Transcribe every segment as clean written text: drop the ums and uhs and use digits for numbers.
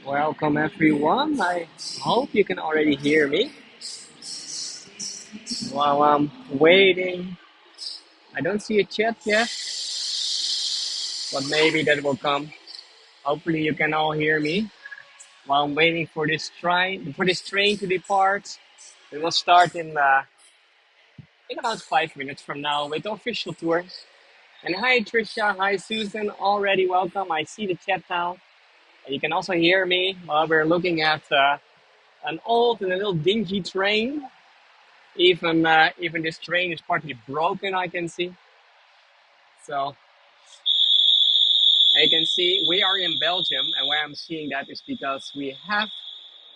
Welcome everyone. I hope you can already hear me while I'm waiting. I don't see a chat yet, but maybe that will come. Hopefully you can all hear me while I'm waiting for this train to depart. It will start in about 5 minutes from now with the official tour. And hi Trisha, hi Susan, already welcome. I see the chat now. And you can also hear me while we're looking at an old and a little dingy train. Even this train is partly broken, I can see. So I can see we are in Belgium, and why I'm seeing that is because we have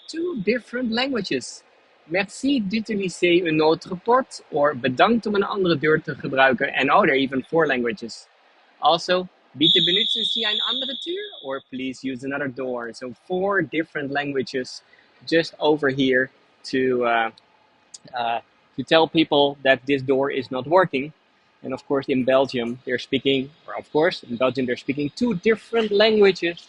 two different languages. Merci d'utiliser une autre porte, or bedankt om een andere deur te gebruiken. And oh, there are even four languages. Also, bitte benutzen Sie eine andere Tür, or please use another door. So four different languages just over here to uh, to tell people that this door is not working. And of course, in Belgium, they're speaking two different languages,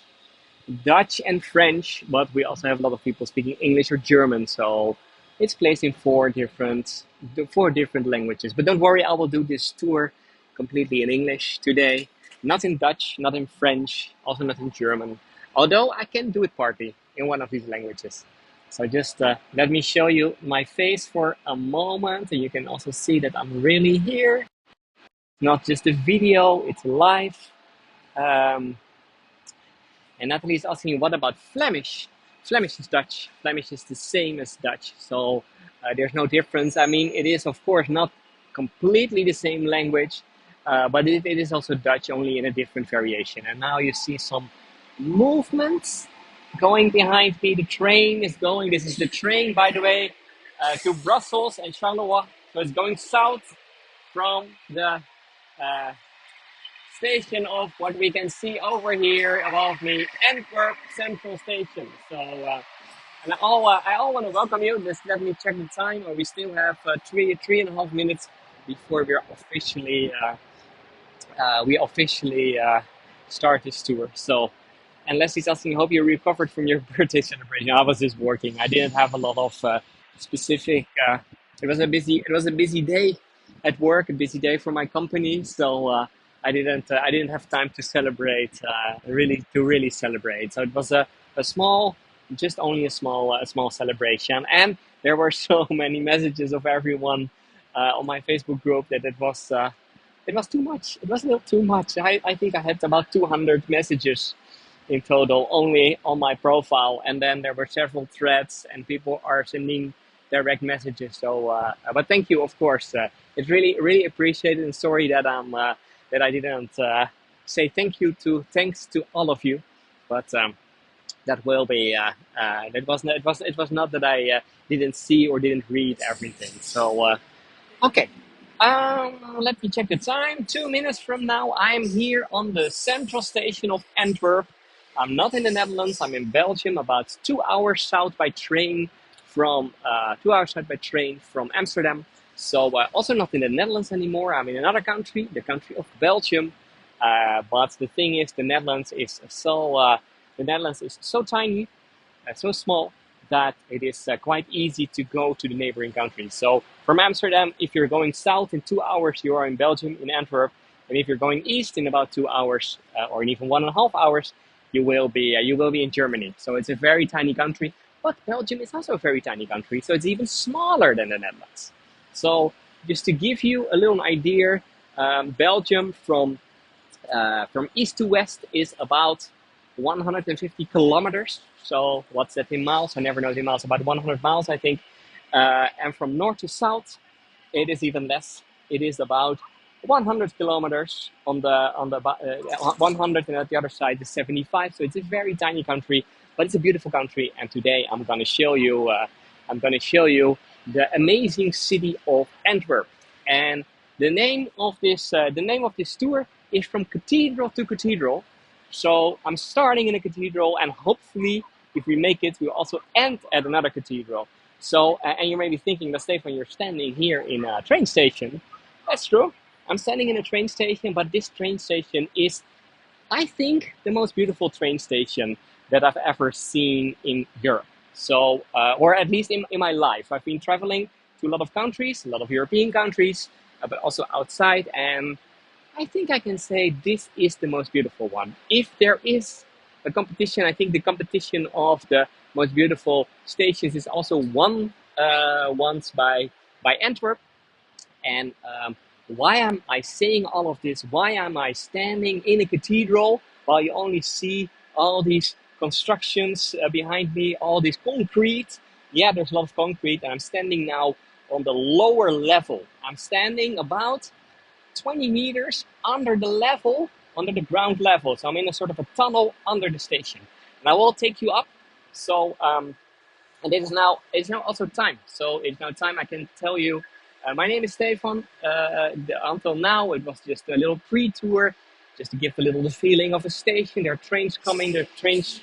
Dutch and French, but we also have a lot of people speaking English or German. So it's placed in four different languages. But don't worry, I will do this tour completely in English today. Not in Dutch, not in French, also not in German. Although I can do it partly in one of these languages. So just let me show you my face for a moment, and you can also see that I'm really here. Not just a video, it's live. Um, and Natalie is asking, what about Flemish? Flemish is Dutch. Flemish is the same as Dutch. So there's no difference. I mean, it is, of course, not completely the same language, but it is also Dutch, only in a different variation. And now you see some movements going behind me. The train is going. This is the train, by the way, to Brussels and Charleroi. So it's going south from the uh, station of what we can see over here above me, Antwerp Central Station. So, I all want to welcome you. Just let me check the time. We still have three and a half minutes before we officially start this tour. So, and Leslie's asking, hope you recovered from your birthday celebration. I was just working. I didn't have a lot of specific. It was a busy day at work, a busy day for my company. So I didn't have time to celebrate. Really celebrate. So it was a small, just only a small celebration. And there were so many messages of everyone on my Facebook group that it was too much. It was a little too much. I think I had about 200 messages in total only on my profile, and then there were several threads and people are sending direct messages. So but thank you, of course. It's really appreciated, and sorry that I didn't say thanks to all of you, but that will be it was not that I didn't see or didn't read everything. So okay. Let me check the time. 2 minutes from now, I'm here on the central station of Antwerp. I'm not in the Netherlands. I'm in Belgium, about 2 hours south by train from 2 hours south by train from Amsterdam. So also not in the Netherlands anymore. I'm in another country, the country of Belgium. But the thing is, the Netherlands is so tiny, so small, that it is quite easy to go to the neighboring countries. So from Amsterdam, if you're going south in 2 hours, you are in Belgium, in Antwerp. And if you're going east in about 2 hours, or even 1.5 hours, you will be in Germany. So it's a very tiny country. But Belgium is also a very tiny country, so it's even smaller than the Netherlands. So just to give you a little idea, Belgium from east to west is about 150 kilometers. So what's that in miles? I never know the miles. About 100 miles, I think. And from north to south, it is even less. It is about 100 kilometers on the 100, and at the other side is 75. So it's a very tiny country, but it's a beautiful country. And today I'm going to show you the amazing city of Antwerp. And the name of this tour is From Cathedral to Cathedral. So I'm starting in a cathedral, and hopefully, if we make it, we'll also end at another cathedral. So, and you may be thinking, that Stefan, you're standing here in a train station. That's true. I'm standing in a train station, but this train station is, I think, the most beautiful train station that I've ever seen in Europe. So, or at least in my life, I've been traveling to a lot of countries, a lot of European countries, but also outside. And I think I can say this is the most beautiful one. If there is a competition, I think the competition of the most beautiful stations is also won once by Antwerp. And why am I saying all of this? Why am I standing in a cathedral while you only see all these constructions behind me, all this concrete? Yeah, there's a lot of concrete, and I'm standing now on the lower level. I'm standing about 20 meters under the level, under the ground level. So I'm in a sort of a tunnel under the station. And I will take you up. So and it's now also time. So it's now time I can tell you. My name is Stefan. Until now, it was just a little pre-tour, just to give a little the feeling of a station. There are trains coming. The trains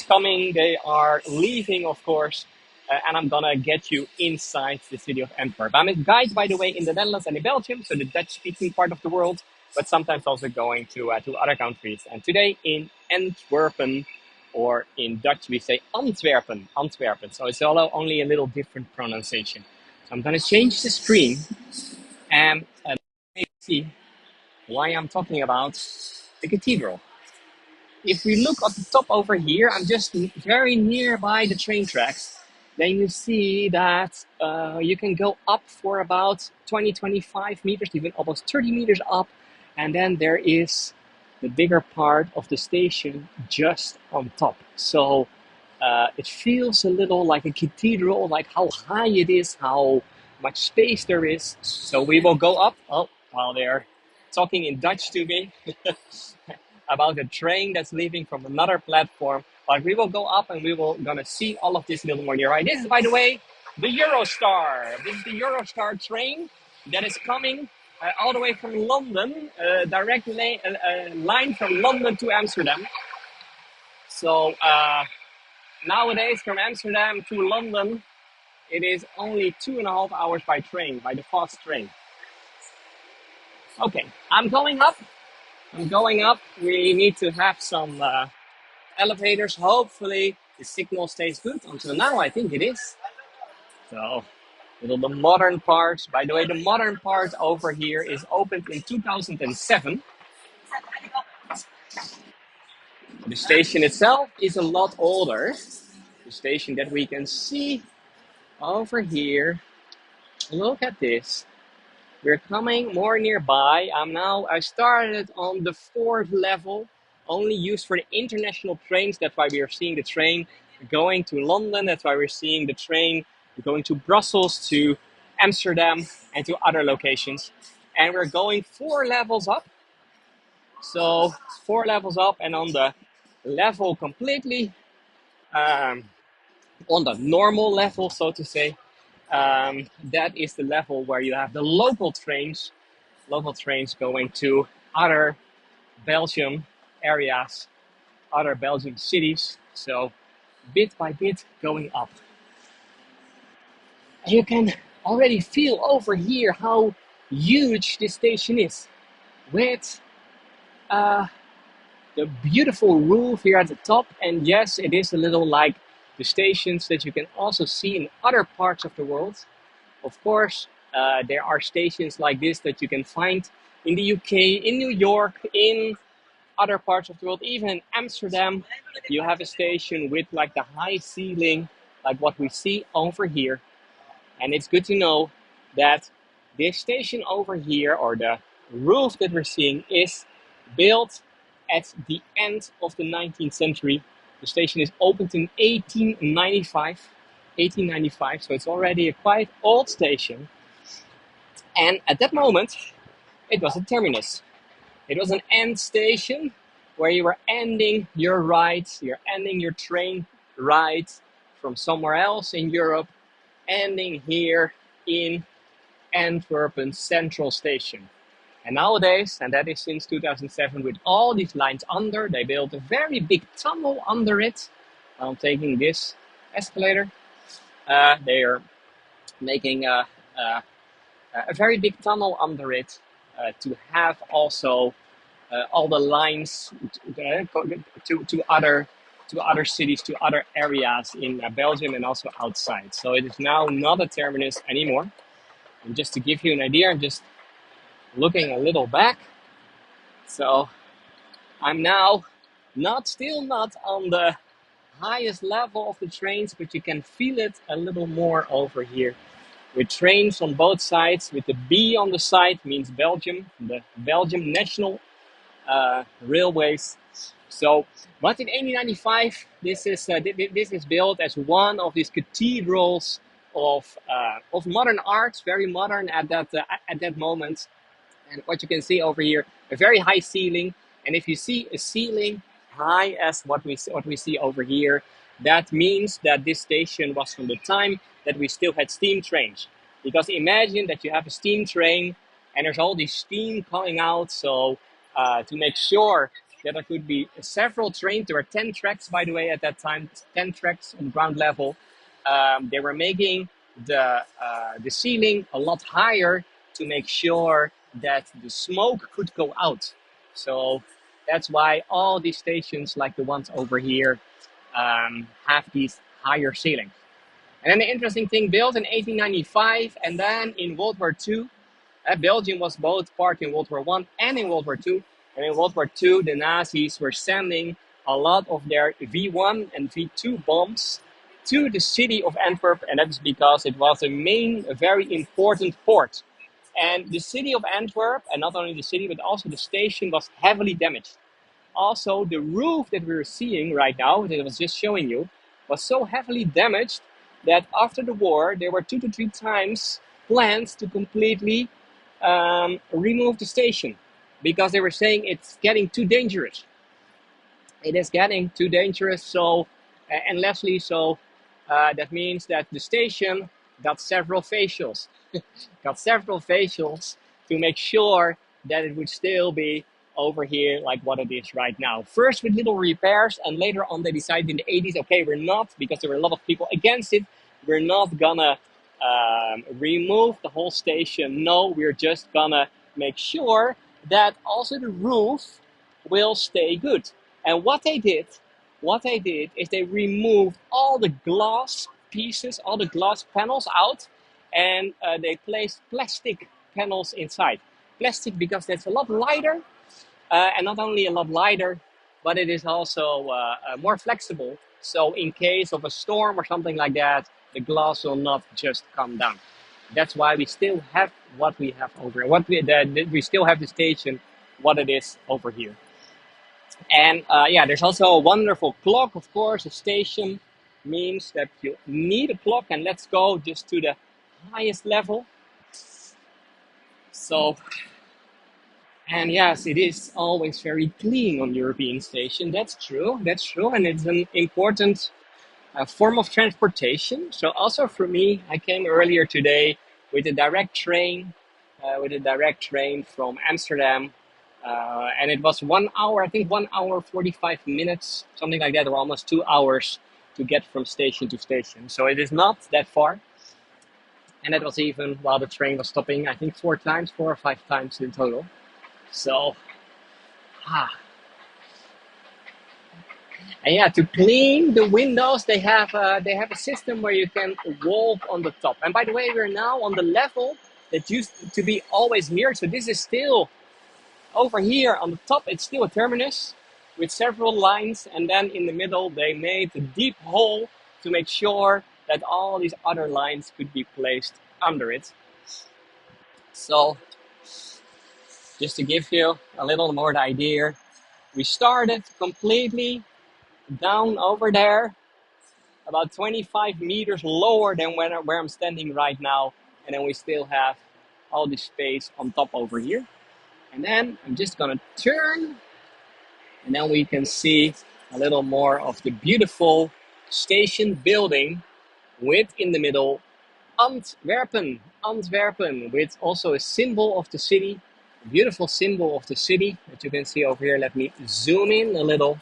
coming. They are leaving, of course. And I'm gonna get you inside the city of Antwerp. I'm a guide, by the way, in the Netherlands and in Belgium, so the Dutch-speaking part of the world, but sometimes also going to other countries. And today in Antwerpen, or in Dutch we say Antwerpen, Antwerpen. So it's only a little different pronunciation. So I'm going to change the screen and see why I'm talking about the cathedral. If we look at the top over here, I'm just very nearby the train tracks. Then you see that you can go up for about 20, 25 meters, even almost 30 meters up. And then there is the bigger part of the station just on top. So it feels a little like a cathedral, like how high it is, how much space there is. So we will go up. Oh, while they're talking in Dutch to me about a train that's leaving from another platform. But we will go up and we will gonna see all of this a little more nearby. This is, by the way, the Eurostar. This is the Eurostar train that is coming all the way from London, direct line from London to Amsterdam. So nowadays, from Amsterdam to London, it is only 2.5 hours by train, by the fast train. Okay, I'm going up. I'm going up. We need to have some elevators. Hopefully, the signal stays good. Until now, I think it is. So, the modern part. By the way, the modern part over here is opened in 2007. The station itself is a lot older. The station that we can see over here. Look at this. We're coming more nearby. I started on the 4th level, only used for the international trains. That's why we are seeing the train going to London. That's why we're seeing the train going to Brussels, to Amsterdam, and to other locations. And we're going 4 levels up. So 4 levels up, and on the level completely, on the normal level, so to say, that is the level where you have the local trains going to other Belgium areas, other Belgian cities. So bit by bit going up. And you can already feel over here how huge this station is, with the beautiful roof here at the top. And yes, it is a little like the stations that you can also see in other parts of the world. Of course, there are stations like this that you can find in the UK, in New York, in other parts of the world, even in Amsterdam. You have a station with like the high ceiling, like what we see over here. And it's good to know that this station over here, or the roof that we're seeing, is built at the end of the 19th century. The station is opened in 1895. 1895, so it's already a quite old station. And at that moment, it was a terminus. It was an end station where you were ending your ride, you're ending your train ride from somewhere else in Europe, ending here in Antwerpen Central Station. And nowadays, and that is since 2007, with all these lines under, they built a very big tunnel under it. I'm taking this escalator. They are making a very big tunnel under it to have also all the lines to other to other cities, to other areas in Belgium and also outside. So it is now not a terminus anymore. And just to give you an idea, I'm just looking a little back. So I'm now still not on the highest level of the trains, but you can feel it a little more over here. With trains on both sides, with the B on the side means Belgium, the Belgium National Railways. So, but in 1895, this is built as one of these cathedrals of modern art, very modern at that moment. And what you can see over here, a very high ceiling. And if you see a ceiling high as what we see over here, that means that this station was from the time that we still had steam trains. Because imagine that you have a steam train and there's all this steam coming out. So to make sure that there could be several trains, there were 10 tracks, by the way, at that time, 10 tracks on ground level. They were making the ceiling a lot higher to make sure that the smoke could go out. So that's why all these stations, like the ones over here, have these higher ceilings. And then the interesting thing, built in 1895, and then in World War II, Belgium was both part in World War One and in World War II. And in World War II, the Nazis were sending a lot of their V1 and V2 bombs to the city of Antwerp, and that's because it was a very important port. And the city of Antwerp, and not only the city, but also the station, was heavily damaged. Also, the roof that we're seeing right now, that I was just showing you, was so heavily damaged that after the war, there were 2 to 3 times plans to completely remove the station because they were saying it's getting too dangerous. It is getting too dangerous. So, and Leslie, so that means that the station got several facials, to make sure that it would still be over here like what it is right now. First with little repairs, and later on they decided in the 80s, okay, we're not, because there were a lot of people against it, we're not gonna remove the whole station. No, we're just gonna make sure that also the roof will stay good. And what they did is they removed all the glass pieces, all the glass panels out, and they placed plastic panels inside. Plastic because that's a lot lighter, and not only a lot lighter, but it is also more flexible. So in case of a storm or something like that, the glass will not just come down. That's why we still have what we have over here. We still have the station, what it is over here. And there's also a wonderful clock, of course. A station means that you need a clock, and let's go just to the highest level. So, and yes, it is always very clean on European station. That's true, and it's an important form of transportation. So also for me, I came earlier today with a direct train, from Amsterdam. And it was 1 hour, I think 1 hour, 45 minutes, something like that, or almost 2 hours to get from station to station. So it is not that far. And that was even while the train was stopping, I think 4 or 5 times in total. So, and yeah, to clean the windows, they have a system where you can walk on the top. And by the way, we're now on the level that used to be always here. So this is still over here on the top. It's still a terminus with several lines, and then in the middle they made a deep hole to make sure that all these other lines could be placed under it. So, just to give you a little more idea, we started completely down over there, about 25 meters lower than where I'm standing right now, and then we still have all this space on top over here. And then I'm just gonna turn, and then we can see a little more of the beautiful station building with, in the middle, Antwerpen, with also a symbol of the city, a beautiful symbol of the city that you can see over here. Let me zoom in a little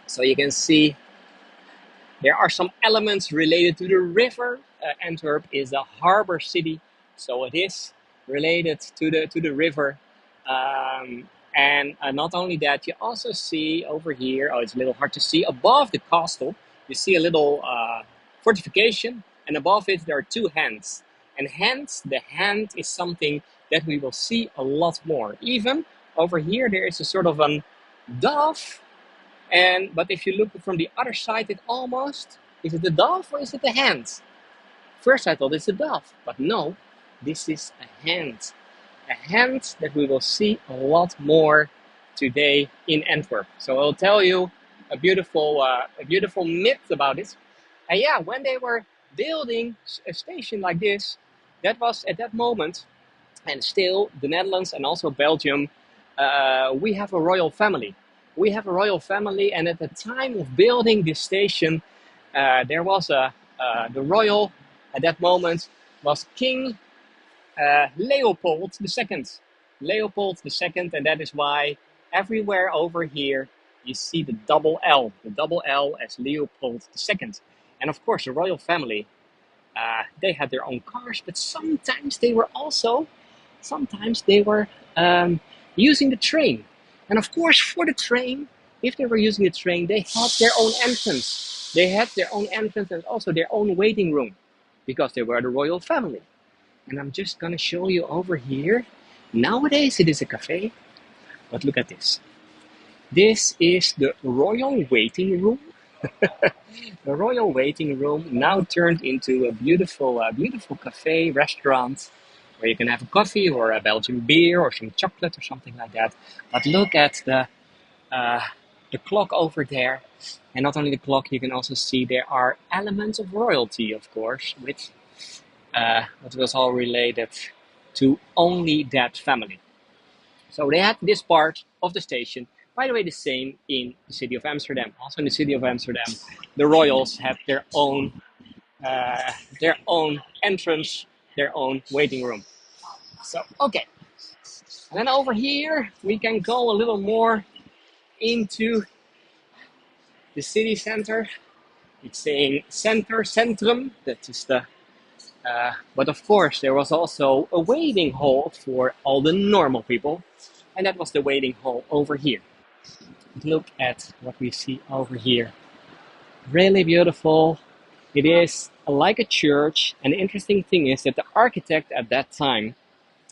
so you can see there are some elements related to the river. Antwerp is a harbour city, so it is related to the river. And not only that, you also see over here, oh, it's a little hard to see, above the castle, you see a little fortification, and above it, there are two hands. And hence, the hand is something that we will see a lot more. Even over here, there is a sort of a dove, but if you look from the other side, it almost, is it the dove or is it the hand? First, I thought it's a dove, but no, this is a hand. A hand that we will see a lot more today in Antwerp. So I'll tell you a beautiful myth about it. And yeah, when they were building a station like this, that was at that moment, and still the Netherlands and also Belgium, we have a royal family. We have a royal family, and at the time of building this station, there was the royal at that moment was King Leopold II. Leopold II, and that is why everywhere over here you see the double L as Leopold II. And of course, the royal family, they had their own cars, but sometimes they were using the train. And of course, for the train, if they were using the train, they had their own entrance. They had their own entrance and also their own waiting room because they were the royal family. And I'm just gonna show you over here. Nowadays it is a cafe, but look at this. This is the royal waiting room. The royal waiting room now turned into a beautiful cafe, restaurant, where you can have a coffee or a Belgian beer or some chocolate or something like that. But look at the clock over there. And not only the clock, you can also see there are elements of royalty, of course, which it was all related to only that family. So they had this part of the station. By the way, the same in the city of Amsterdam. Also in the city of Amsterdam, the royals had their own entrance, their own waiting room. So okay, and then over here we can go a little more into the city center. It's saying center, centrum. That is the but of course, there was also a waiting hall for all the normal people, and that was the waiting hall over here. Look at what we see over here. Really beautiful. It is like a church, and the interesting thing is that the architect at that time,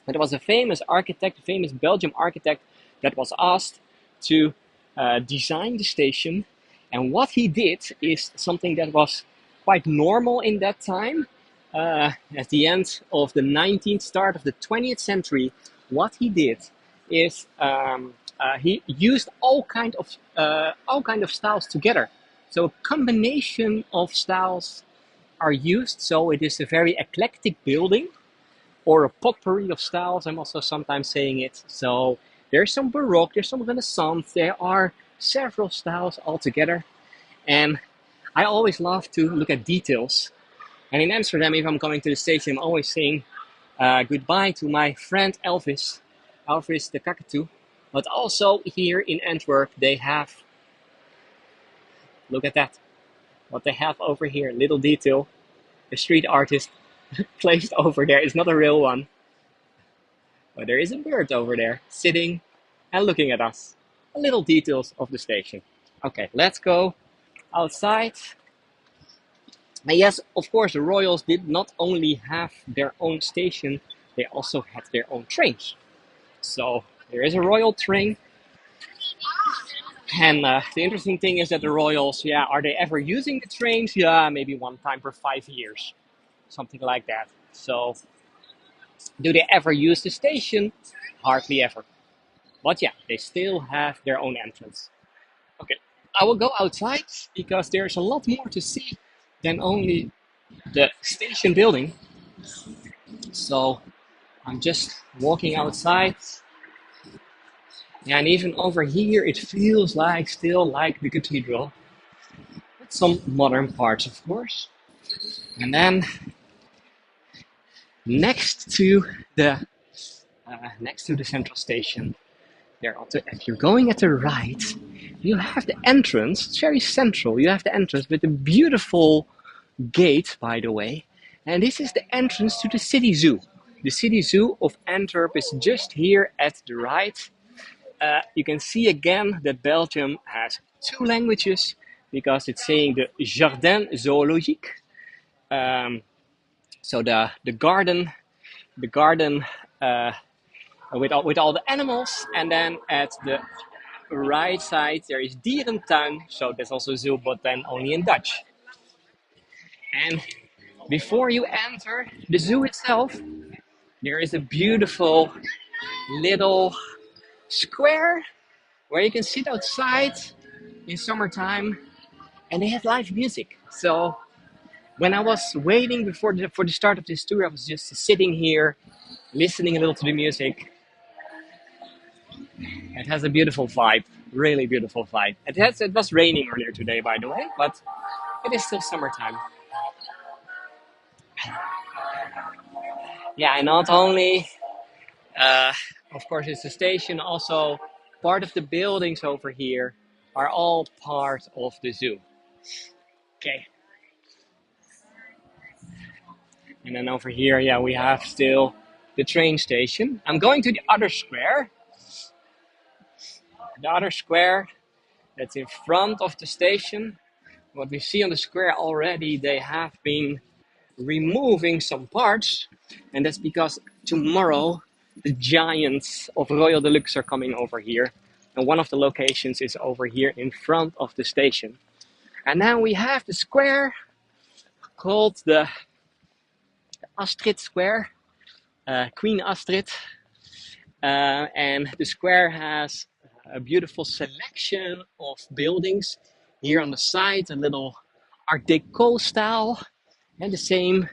it was a famous architect, a famous Belgian architect that was asked to design the station, and what he did is something that was quite normal in that time. At the end of the 19th, start of the 20th century, what he did is he used all kind of styles together. So a combination of styles are used. So it is a very eclectic building, or a potpourri of styles. I'm also sometimes saying it. So there's some Baroque, there's some Renaissance. There are several styles all together, and I always love to look at details. And in Amsterdam, if I'm coming to the station, I'm always saying goodbye to my friend Elvis the Kakatu. But also here in Antwerp, they have, look at that, what they have over here, little detail. The street artist placed over there is not a real one. But there is a bird over there, sitting and looking at us. Little details of the station. Okay, let's go outside. And yes, of course, the royals did not only have their own station, they also had their own trains. So there is a royal train. And the interesting thing is that the royals, are they ever using the trains? Yeah, maybe one time per 5 years, something like that. So do they ever use the station? Hardly ever. But yeah, they still have their own entrance. Okay, I will go outside because there's a lot more to see than only the station building. So I'm just walking outside. And even over here, it feels like still like the cathedral. With some modern parts, of course. And then next to the central station, if you're going at the right, you have the entrance. It's very central. You have the entrance with a beautiful gate, by the way. And this is the entrance to the city zoo. The city zoo of Antwerp is just here at the right. You can see again that Belgium has two languages because it's saying the Jardin Zoologique. Um, so the garden with all the animals, and then at the right side there is Dierentuin. So there's also zoo, but then only in Dutch. And before you enter the zoo itself, there is a beautiful little square where you can sit outside in summertime, and they have live music. So when I was waiting for the start of this tour, I was just sitting here, listening a little to the music. It has a beautiful vibe, really beautiful vibe. It was raining earlier today, by the way, but it is still summertime. Yeah, and not only, uh, of course, it's the station. Also, part of the buildings over here are all part of the zoo. Okay, and then over here, yeah, we have still the train station. I'm going to the other square. The other square that's in front of the station. What we see on the square already, they have been removing some parts, and that's because tomorrow the giants of Royal Deluxe are coming over here, and one of the locations is over here in front of the station. And then we have the square called the Astrid Square, Queen Astrid, and the square has a beautiful selection of buildings. Here on the side, a little Art Deco style, and the same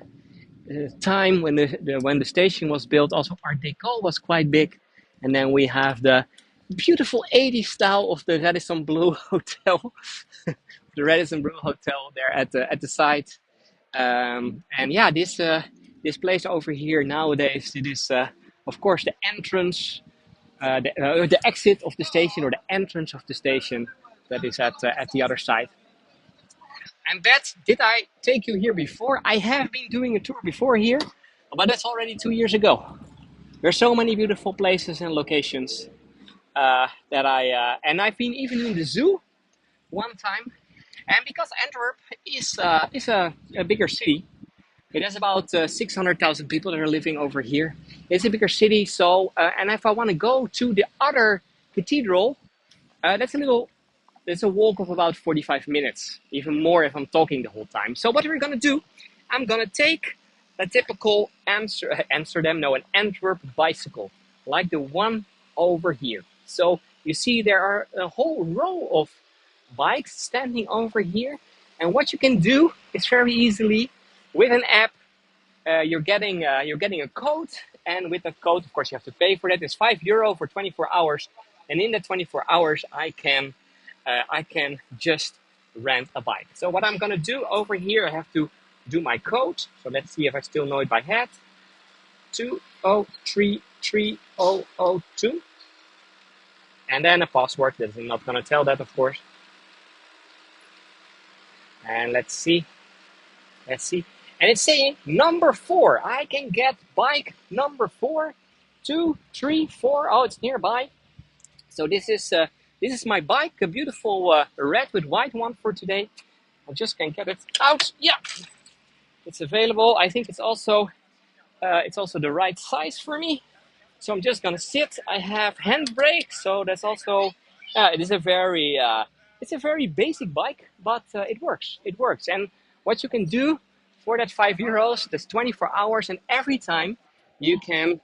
time when the station was built, also Art Deco was quite big. And then we have the beautiful 80s style of the Radisson Blue Hotel, the Radisson Blue Hotel there at the side. And yeah, this place over here nowadays, it is of course the entrance, the exit of the station, or the entrance of the station that is at the other side. And Beth, did I take you here before? I have been doing a tour before here, but that's already 2 years ago. There's so many beautiful places and locations and I've been even in the zoo one time. And because Antwerp is a bigger city, it has about 600,000 people that are living over here. It's a bigger city, so and if I want to go to the other cathedral, that's a little it's a walk of about 45 minutes, even more if I'm talking the whole time. So what we're gonna do, I'm gonna take a typical Amsterdam, no, an Antwerp bicycle, like the one over here. So you see there are a whole row of bikes standing over here. And what you can do is very easily, with an app, you're getting a code, and with that code, of course, you have to pay for that. It's €5 for 24 hours, and in that 24 hours, I can just rent a bike. So what I'm gonna do over here, I have to do my code. So let's see if I still know it by head. 20330002, and then a password that I'm not gonna tell that, of course. And let's see. And it's saying number 4. I can get bike number 4, 2, 3, 4. Oh, it's nearby. So this is my bike, a beautiful red with white one for today. I just can't get it out. Yeah, it's available. I think it's also the right size for me. So I'm just gonna sit. I have handbrake, so that's also it's a very basic bike, but it works. It works. And what you can do for that €5, that's 24 hours, and every time you can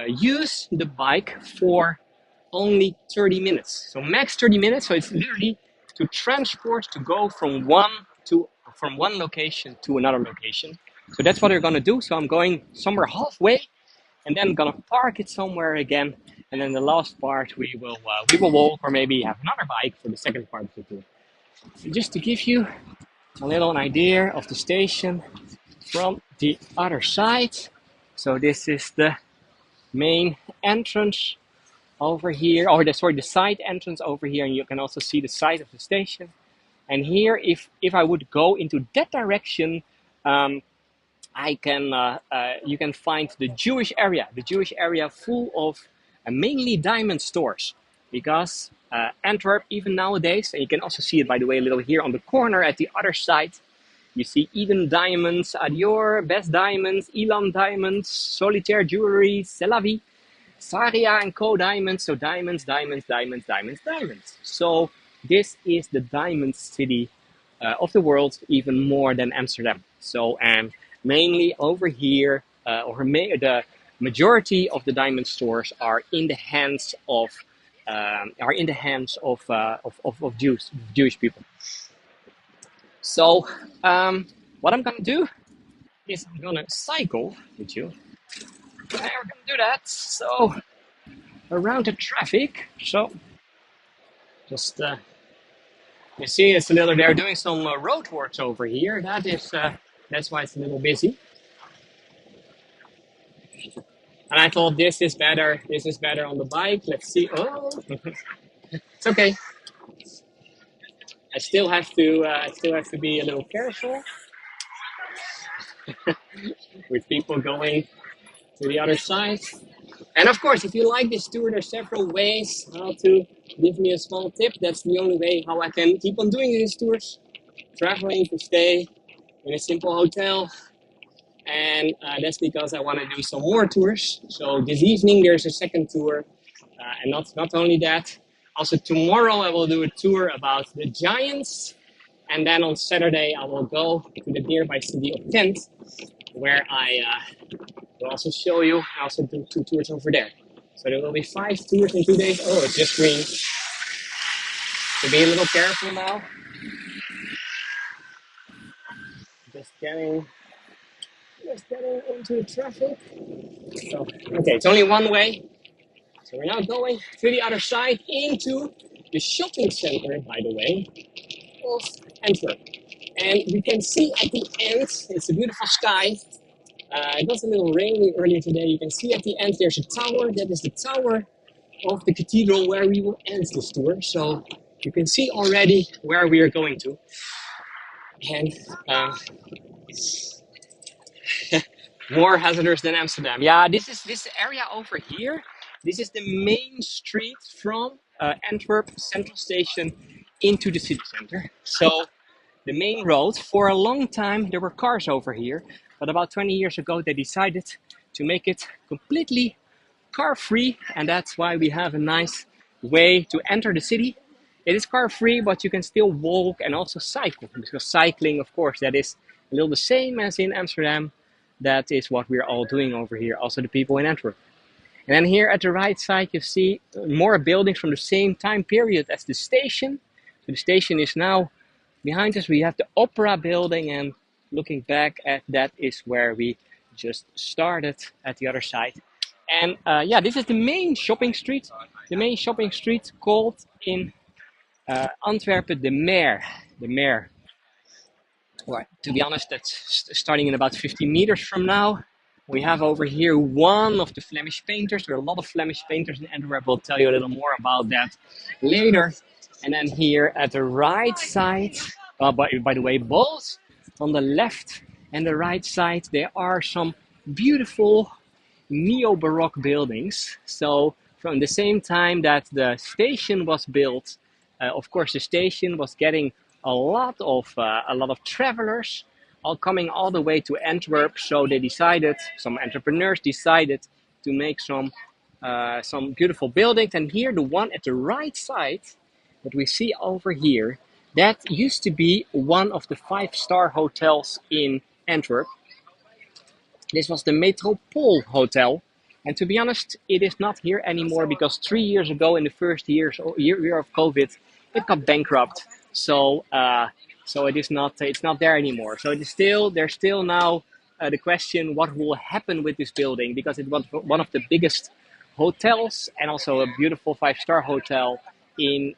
use the bike for only 30 minutes. So max 30 minutes. So it's literally to transport, to go from one location to another location. So that's what we're gonna do. So I'm going somewhere halfway, and then I'm gonna park it somewhere again. And then the last part we will walk, or maybe have another bike for the second part of the tour. So just to give you a little idea of the station from the other side. So this is the main entrance over here, or the side entrance over here, and you can also see the side of the station. And here, if I would go into that direction, you can find the Jewish area full of mainly diamond stores. because Antwerp, even nowadays, and you can also see it, by the way, a little here on the corner at the other side, you see Eden diamonds, Adior, Best diamonds, Elan diamonds, Solitaire jewelry, Celavi, Saria and Co diamonds. So diamonds, diamonds, diamonds, diamonds, diamonds. So this is the diamond city of the world, even more than Amsterdam. So and mainly over here, the majority of the diamond stores are in the hands of Jewish people. So what I'm gonna do is I'm gonna cycle with you. And we're gonna do that. So around the traffic. So just you see, it's a little. They're doing some road works over here. That's why it's a little busy. And I thought this is better. This is better on the bike. Let's see. Oh, it's okay. I still have to be a little careful with people going to the other side. And of course, if you like this tour, there's several ways how to give me a small tip. That's the only way how I can keep on doing these tours. Traveling to stay in a simple hotel, and that's because I want to do some more tours. So this evening there's a second tour, and not only that, also tomorrow I will do a tour about the giants, and then on Saturday I will go to the nearby city of Ghent, where I will also show you. I also do two tours over there. So there will be 5 tours in 2 days. Oh, it's just green. So be a little careful now. Just getting into the traffic. So, okay, it's only one way. So we're now going to the other side into the shopping center, by the way, of Antwerp. And you can see at the end, it's a beautiful sky. It was a little rainy earlier today. You can see at the end there's a tower. That is the tower of the cathedral where we will end this tour. So you can see already where we are going to. And more hazardous than Amsterdam. Yeah, this area over here. This is the main street from Antwerp Central Station into the city center. So the main road. For a long time, there were cars over here, but about 20 years ago, they decided to make it completely car-free, and that's why we have a nice way to enter the city. It is car-free, but you can still walk and also cycle, because cycling, of course, that is a little the same as in Amsterdam. That is what we're all doing over here, also the people in Antwerp. And then here at the right side, you see more buildings from the same time period as the station. So the station is now behind us. We have the Opera building, and looking back at that is where we just started at the other side. And yeah, this is the main shopping street. The main shopping street called in Antwerpen the Meer. The Meer. Well, to be honest, that's starting in about 50 meters from now. We have over here one of the Flemish painters. There are a lot of Flemish painters in Antwerp. We'll tell you a little more about that later. And then here at the right side, by the way, both on the left and the right side, there are some beautiful neo-Baroque buildings. So from the same time that the station was built, of course, the station was getting a lot of travelers all coming all the way to Antwerp. So they decided, some entrepreneurs decided to make some beautiful buildings. And here, the one at the right side that we see over here, that used to be one of the 5-star hotels in Antwerp. This was the Metropole Hotel. And to be honest, it is not here anymore because 3 years ago, in the first year of COVID, it got bankrupt. So it is not, it's not there anymore. So there's still now the question what will happen with this building, because it was one of the biggest hotels and also a beautiful 5-star hotel in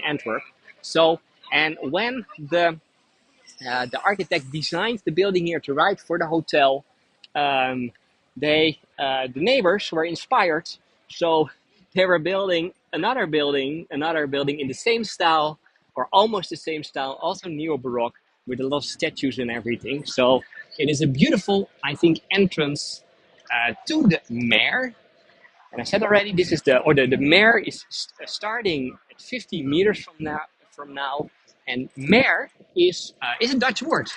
Antwerp. So, and when the architect designed the building here to right for the hotel, the neighbors were inspired, so they were building another building in the same style or almost the same style, also neo-Baroque, with a lot of statues and everything. So it is a beautiful, I think, entrance to the Meer. And I said already, this is the mare is starting at 50 meters from now, and mare is a Dutch word,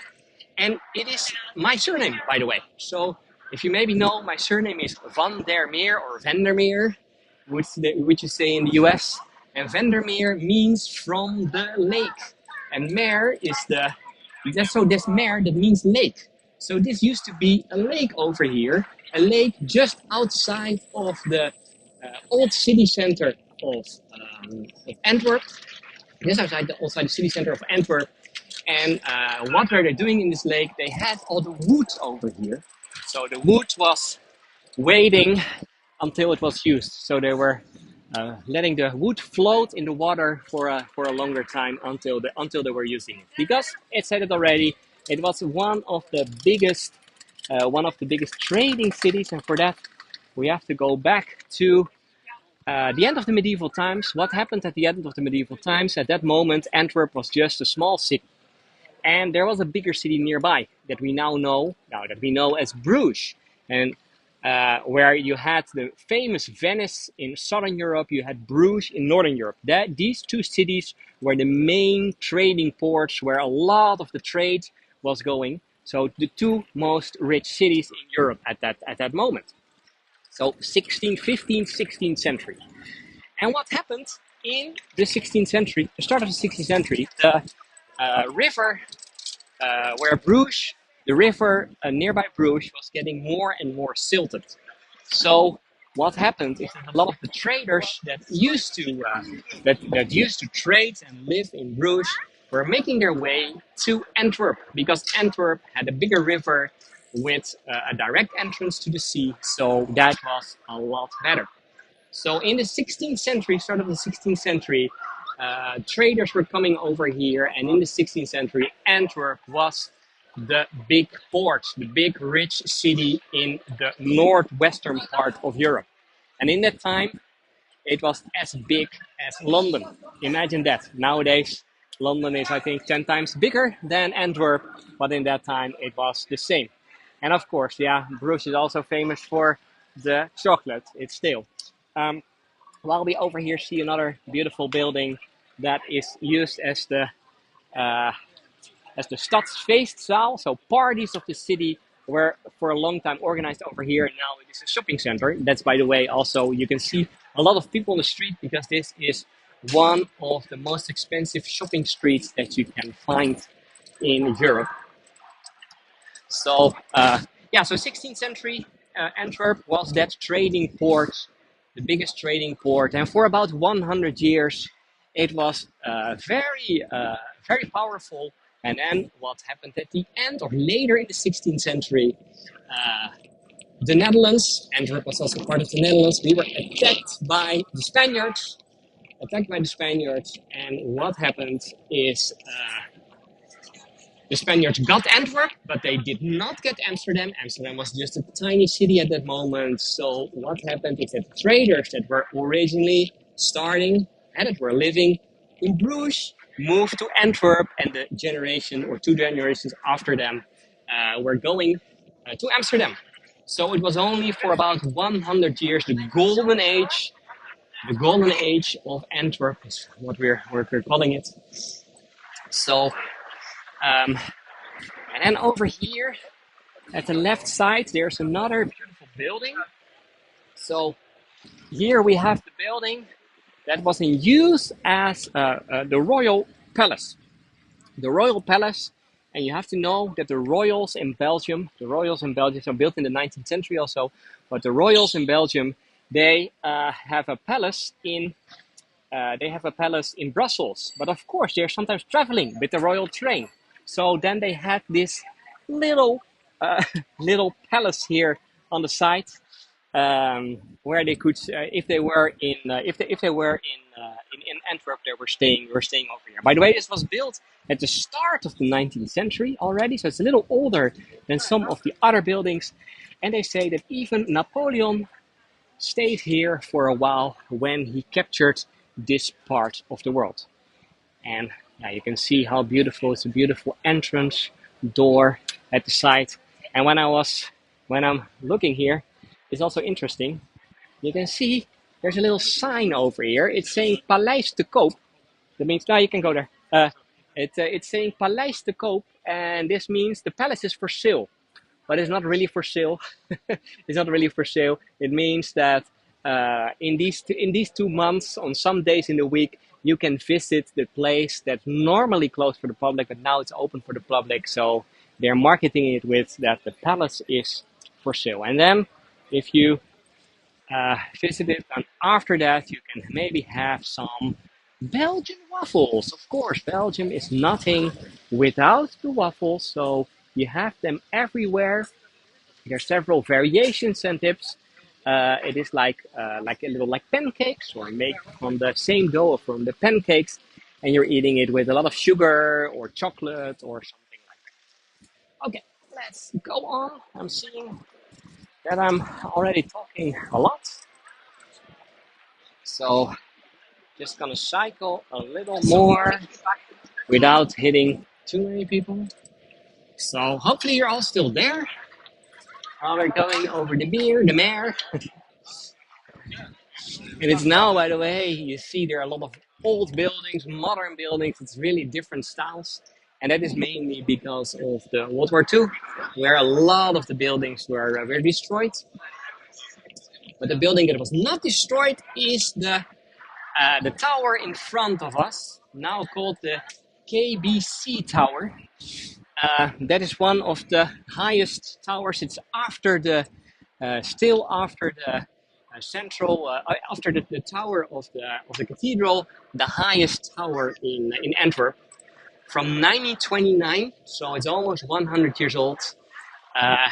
and it is my surname, by the way. So if you maybe know, my surname is Van der Meer or Vandermeer, which you say in the US. And Vandermeer means from the lake. And Meer is so this Meer, that means lake. So this used to be a lake over here, a lake just outside of the old city center of Antwerp, just outside the city center of Antwerp. And what were they doing in this lake? They had all the wood over here. So the wood was waiting until it was used. So they were letting the wood float in the water for a longer time until they were using it. Because it said it already, it was one of the biggest trading cities, and for that we have to go back to the end of the medieval times. What happened at the end of the medieval times? At that moment, Antwerp was just a small city. And there was a bigger city nearby that we know as Bruges. And where you had the famous Venice in Southern Europe, you had Bruges in Northern Europe. These two cities were the main trading ports where a lot of the trade was going. So the two most rich cities in Europe at that moment. So 16th, 15th, 16th century. And what happened in the 16th century, the start of the 16th century, the river where Bruges, the river nearby Bruges, was getting more and more silted. So what happened is that a lot of the traders that used to trade and live in Bruges were making their way to Antwerp, because Antwerp had a bigger river with a direct entrance to the sea. So that was a lot better. So in the 16th century, start of the 16th century, traders were coming over here, and in the 16th century, Antwerp was the big port, the big rich city in the northwestern part of Europe. And in that time, it was as big as London. Imagine that. Nowadays, London is, I think, 10 times bigger than Antwerp, but in that time, it was the same. And of course, yeah, Bruges is also famous for the chocolate. It's still. Um, while we over here see another beautiful building that is used uh, as the Stadsfeestzaal, so parties of the city were for a long time organized over here, and now it is a shopping center. That's, by the way, also you can see a lot of people on the street, because this is one of the most expensive shopping streets that you can find in Europe. So so 16th century Antwerp was that trading port, the biggest trading port, and for about 100 years it was very powerful. And then what happened at the end or later in the 16th century? The Netherlands, Antwerp was also part of the Netherlands. We were attacked by the Spaniards. And what happened is the Spaniards got Antwerp, but they did not get Amsterdam. Amsterdam was just a tiny city at that moment. So what happened is that traders that were originally starting and that were living in Bruges moved to Antwerp, and the generation or two generations after them were going to Amsterdam. So it was only for about 100 years the golden age of Antwerp is what we're calling it. So. And then over here, at the left side, there's another beautiful building. So here we have the building that was in use as the Royal Palace. The Royal Palace, and you have to know that the royals in Belgium are built in the 19th century also, but the royals in Belgium, they have a palace in Brussels. But of course, they're sometimes traveling with the royal train. So then they had this little little palace here on the side, where they could, if they were in Antwerp, they were staying over here. By the way, this was built at the start of the 19th century already, so it's a little older than some of the other buildings. And they say that even Napoleon stayed here for a while when he captured this part of the world. And yeah, you can see how beautiful. It's a beautiful entrance door at the side. And when I'm looking here, it's also interesting you can see there's a little sign over here. It's saying Paleis te Koop. That means now you can go there. It's saying Paleis te Koop, and this means the palace is for sale. But it's not really for sale. It's not really for sale. It means that in these 2 months, on some days in the week, you can visit the place that's normally closed for the public, but now it's open for the public. So they're marketing it with that the palace is for sale. And then if you visit it, and after that, you can maybe have some Belgian waffles. Of course, Belgium is nothing without the waffles. So you have them everywhere. There are several variations and tips. It is like a little like pancakes, or made from the same dough from the pancakes, and you're eating it with a lot of sugar or chocolate or something like that. Okay, let's go on. I'm seeing that I'm already talking a lot, so just gonna cycle a little more without hitting too many people. So hopefully you're all still there. While we're going over the mare. And it's now, by the way, you see there are a lot of old buildings, modern buildings. It's really different styles. And that is mainly because of the World War II, where a lot of the buildings were destroyed. But the building that was not destroyed is the tower in front of us, now called the KBC Tower. That is one of the highest towers. It's after still after the central, after the tower of the cathedral, the highest tower in Antwerp, from 1929. So it's almost 100 years old. Uh,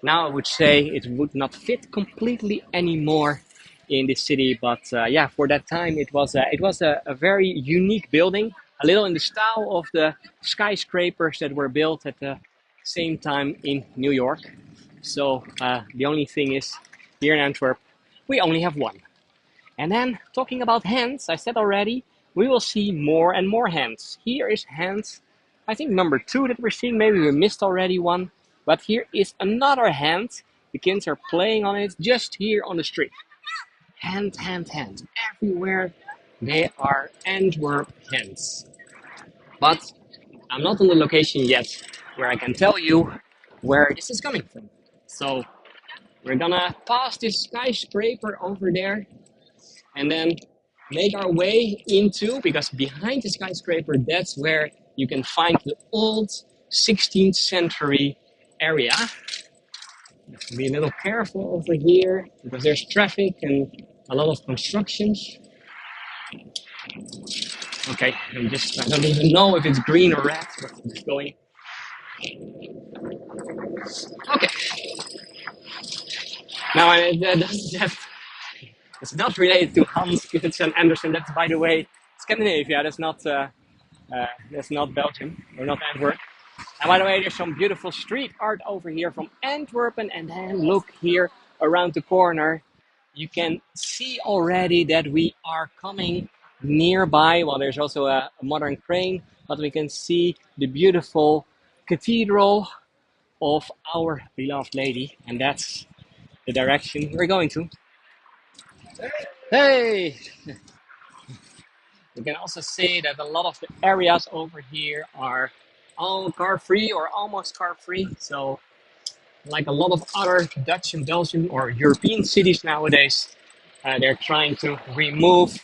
Now I would say it would not fit completely anymore in the city, but yeah, for that time it was a very unique building, a little in the style of the skyscrapers that were built at the same time in New York. So the only thing is, here in Antwerp, we only have one. And then talking about hands, I said already, we will see more and more hands. Here is hands, I think number two that we're seeing. Maybe we missed already one, but here is another hand. The kids are playing on it just here on the street. Hand, hand, hand. Everywhere they are Antwerp hands. But I'm not on the location yet where I can tell you where this is coming from. So we're gonna pass this skyscraper over there and then make our way into, because behind the skyscraper, that's where you can find the old 16th century area. Be a little careful over here because there's traffic and a lot of constructions. Okay, I don't even know if it's green or red, but I'm just going. Okay, now it's not related to Hans Christian Andersen. That's, by the way, Scandinavia. That's not Belgium or not Antwerp. And by the way, there's some beautiful street art over here from Antwerpen. And then look here around the corner. You can see already that we are coming nearby. Well, there's also a modern crane, but we can see the beautiful cathedral of our beloved Lady. And that's the direction we're going to. Hey! You can also see that a lot of the areas over here are all car free or almost car free. So, like a lot of other Dutch and Belgian or European cities nowadays, they're trying to remove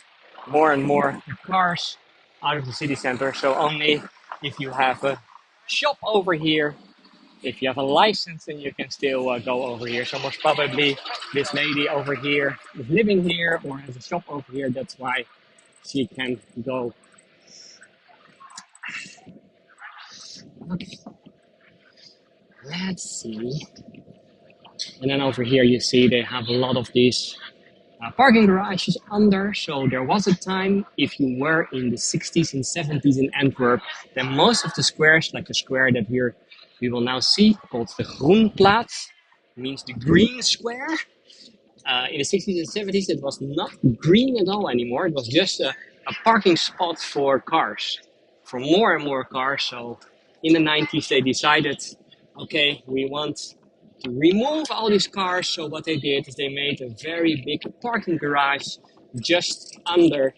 more and more cars out of the city center. So, only if you have a shop over here, if you have a license, then you can still go over here. So, most probably, this lady over here is living here or has a shop over here. That's why she can go. Okay, let's see. And then over here you see they have a lot of these parking garages under. So there was a time, if you were in the 60s and 70s in Antwerp, then most of the squares, like the square that we will now see, called the Groenplaats, means the green square. In the 60s and 70s, it was not green at all anymore. It was just a parking spot for cars, for more and more cars. So in the 90s, they decided, okay, we want to remove all these cars. So what they did is they made a very big parking garage just under,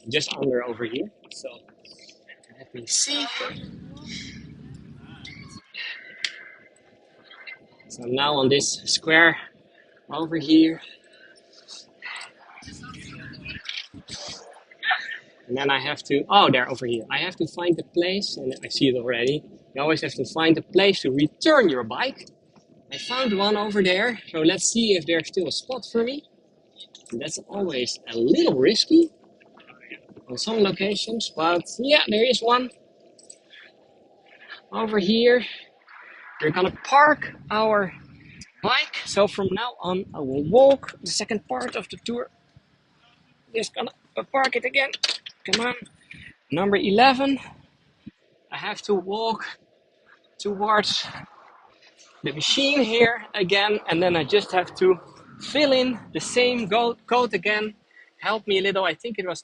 just under over here. So let me see. So now on this square over here, and then I have to, oh, there over here. I have to find the place, and I see it already. You always have to find a place to return your bike. I found one over there, so let's see if there's still a spot for me. And that's always a little risky on some locations, but yeah, there is one over here. We're gonna park our bike. So from now on, I will walk the second part of the tour. Just gonna park it again. Come on. Number 11. I have to walk towards the machine here again, and then I just have to fill in the same code again. Help me a little. I think it was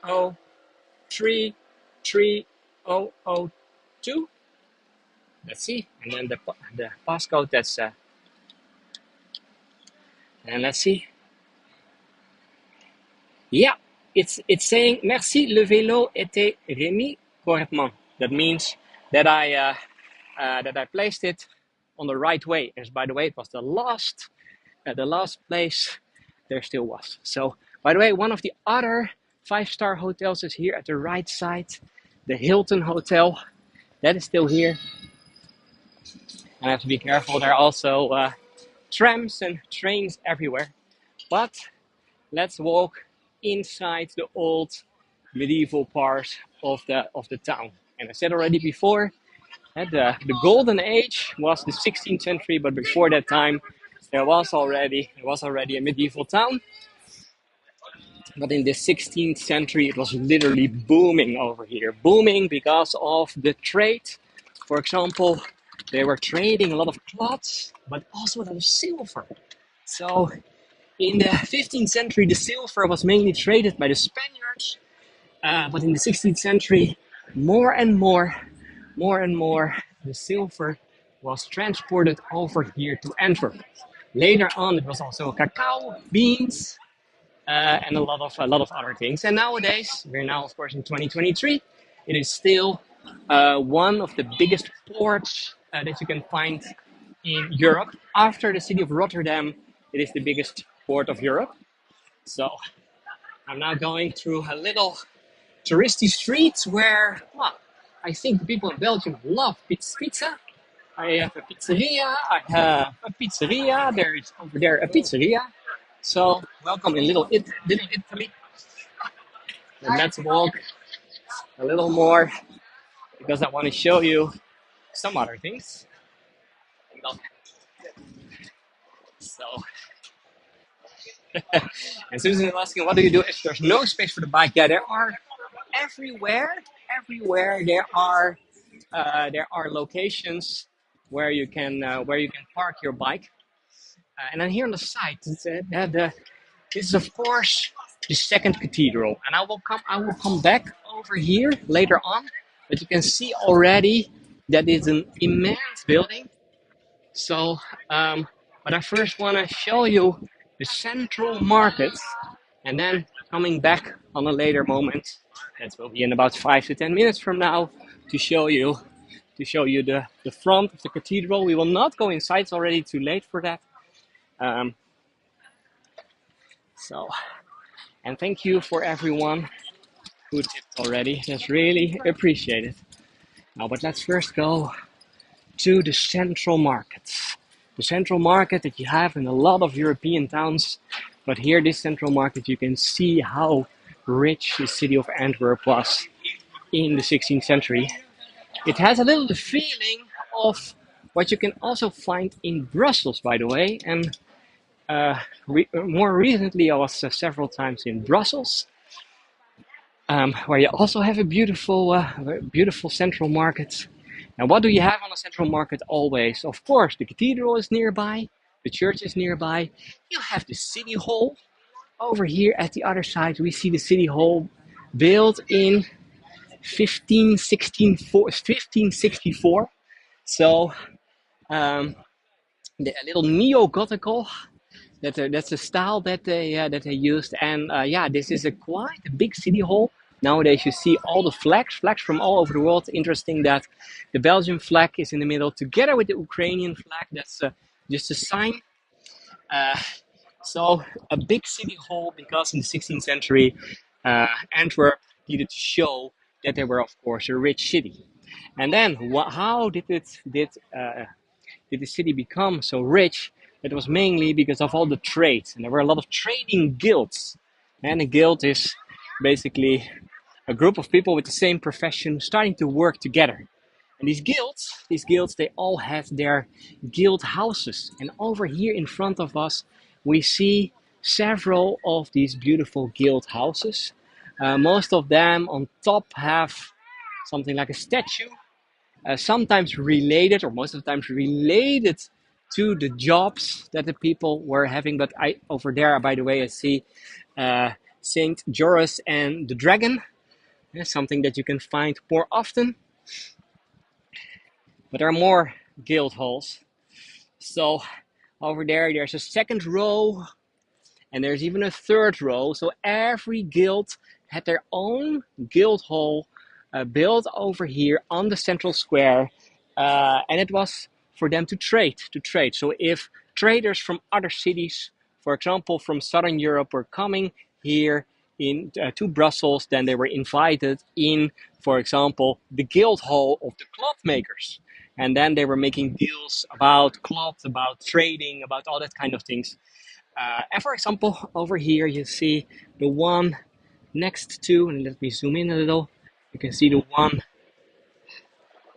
20330002. Let's see. And then the passcode, that's and let's see. Yeah, it's saying merci, le vélo était remis correctement. That means that I placed it on the right way. As by the way, it was the last place there still was. So by the way, one of the other 5-star hotels is here at the right side, the Hilton Hotel. That is still here. And I have to be careful. There are also trams and trains everywhere. But let's walk inside the old medieval part of the town. And I said already before, the golden age was the 16th century, but before that time, there was already a medieval town. But in the 16th century, it was literally booming over here. Booming because of the trade. For example, they were trading a lot of cloths, but also a lot of silver. So in the 15th century, the silver was mainly traded by the Spaniards. But in the 16th century, more and more, the silver was transported over here to Antwerp. Later on, it was also cacao, beans, and a lot of other things. And nowadays, we're now of course in 2023. It is still one of the biggest ports that you can find in Europe. After the city of Rotterdam, it is the biggest port of Europe. So I'm now going through a little touristy streets where, well, I think the people in Belgium love pizza. I have a pizzeria. There is over there a pizzeria. So welcome in little Italy. And let's walk a little more because I want to show you some other things. So, and Susan is asking, what do you do if there's no space for the bike? Yeah, there are everywhere there are locations where you can park your bike. And then here on the side, this is of course the second cathedral, and I will come back over here later on, but you can see already that it's an immense building. So, but I first want to show you the central market, and then coming back on a later moment, that will be in about 5 to 10 minutes from now, to show you the front of the cathedral. We will not go inside; it's already too late for that. And thank you for everyone who tipped already. That's really appreciated. Now, but let's first go to the central markets. The central market that you have in a lot of European towns. But here, this central market, you can see how rich the city of Antwerp was in the 16th century. It has a little the feeling of what you can also find in Brussels, by the way. And more recently, I was several times in Brussels, where you also have a beautiful central market. And what do you have on a central market always? Of course, the cathedral is nearby, the church is nearby. You have the city hall. Over here at the other side, we see the city hall built in 1564. So a little neo-Gothical. That's a style that they used, and yeah, this is a quite a big city hall. Nowadays, you see all the flags from all over the world. Interesting that the Belgian flag is in the middle, together with the Ukrainian flag. That's just a sign. Uh, so a big city hall because in the 16th century, Antwerp needed to show that they were, of course, a rich city. And then, how did the city become so rich? It was mainly because of all the trades, and there were a lot of trading guilds. And a guild is basically a group of people with the same profession starting to work together. And these guilds, they all had their guild houses. And over here in front of us, we see several of these beautiful guild houses. Most of them on top have something like a statue, sometimes related, or most of the times related to the jobs that the people were having. But I over there, by the way, I see uh, Saint Joris and the Dragon, something that you can find more often. But there are more guild halls. So over there, there's a second row, and there's even a third row. So every guild had their own guild hall built over here on the central square, and it was for them to trade. So if traders from other cities, for example from Southern Europe, were coming here in to Brussels, then they were invited in, for example, the guild hall of the cloth makers. And then they were making deals about cloth, about trading, about all that kind of things. And for example, over here you see the one next to, and let me zoom in a little, you can see the one